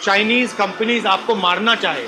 Chinese companies आपको मारना चाहे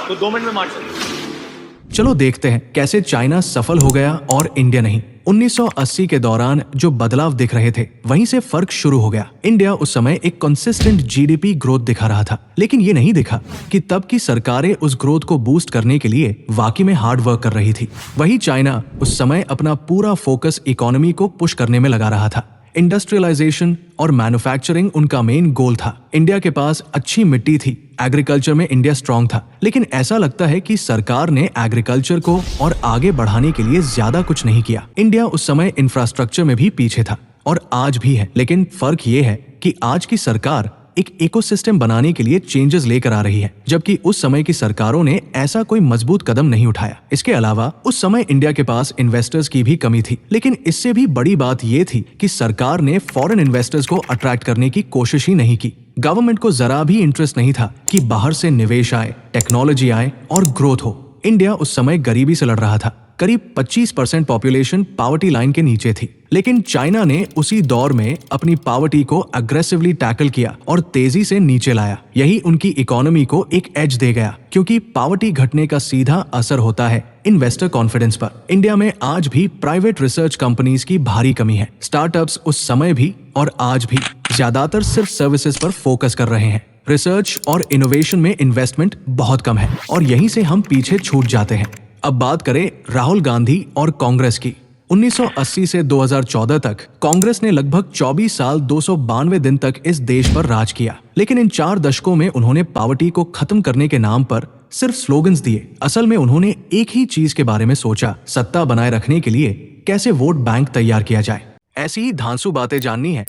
तो 2 मिनट में मार सकते। चलो देखते हैं कैसे चाइना सफल हो गया और इंडिया नहीं। 1980 के दौरान जो बदलाव दिख रहे थे वहीं से फर्क शुरू हो गया। इंडिया उस समय एक कंसिस्टेंट जीडीपी ग्रोथ दिखा रहा था, लेकिन ये नहीं दिखा कि तब की सरकारें उस ग्रोथ को बूस्ट करने के लिए वाकई में हार्ड वर्क कर रही थी। वही चाइना उस समय अपना पूरा फोकस इकोनॉमी को पुश करने में लगा रहा था। इंडस्ट्रियलाइजेशन और मैन्युफैक्चरिंग उनका मेन गोल था। इंडिया के पास अच्छी मिट्टी थी, एग्रीकल्चर में इंडिया स्ट्रांग था, लेकिन ऐसा लगता है कि सरकार ने एग्रीकल्चर को और आगे बढ़ाने के लिए ज्यादा कुछ नहीं किया। इंडिया उस समय इंफ्रास्ट्रक्चर में भी पीछे था और आज भी है, लेकिन फर्क ये है कि आज की सरकार एक इकोसिस्टम बनाने के लिए चेंजेस लेकर आ रही है, जबकि उस समय की सरकारों ने ऐसा कोई मजबूत कदम नहीं उठाया। इसके अलावा उस समय इंडिया के पास इन्वेस्टर्स की भी कमी थी, लेकिन इससे भी बड़ी बात ये थी कि सरकार ने फॉरेन इन्वेस्टर्स को अट्रैक्ट करने की कोशिश ही नहीं की। गवर्नमेंट को जरा भी इंटरेस्ट नहीं था कि बाहर से निवेश आए, टेक्नोलॉजी आए और ग्रोथ हो। इंडिया उस समय गरीबी से लड़ रहा था। करीब 25% पॉपुलेशन पॉवर्टी लाइन के नीचे थी, लेकिन चाइना ने उसी दौर में अपनी पॉवर्टी को अग्रेसिवली टैकल किया और तेजी से नीचे लाया। यही उनकी इकोनॉमी को एक एज दे गया, क्योंकि पॉवर्टी घटने का सीधा असर होता है इन्वेस्टर कॉन्फिडेंस पर। इंडिया में आज भी प्राइवेट रिसर्च कंपनीज की भारी कमी है। स्टार्टअप्स उस समय भी और आज भी ज्यादातर सिर्फ सर्विसेज पर फोकस कर रहे हैं। रिसर्च और इनोवेशन में इन्वेस्टमेंट बहुत कम है और यहीं से हम पीछे छूट जाते हैं। अब बात करें राहुल गांधी और कांग्रेस की। 1980 से 2014 तक कांग्रेस ने लगभग 24 साल 292 दिन तक इस देश पर राज किया, लेकिन इन 4 दशकों में उन्होंने पॉवर्टी को खत्म करने के नाम पर सिर्फ स्लोगन्स दिए। असल में उन्होंने एक ही चीज के बारे में सोचा, सत्ता बनाए रखने के लिए कैसे वोट बैंक तैयार किया जाए। ऐसी ही धांसू बातें जाननी है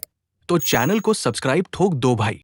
तो चैनल को सब्सक्राइब ठोक दो भाई।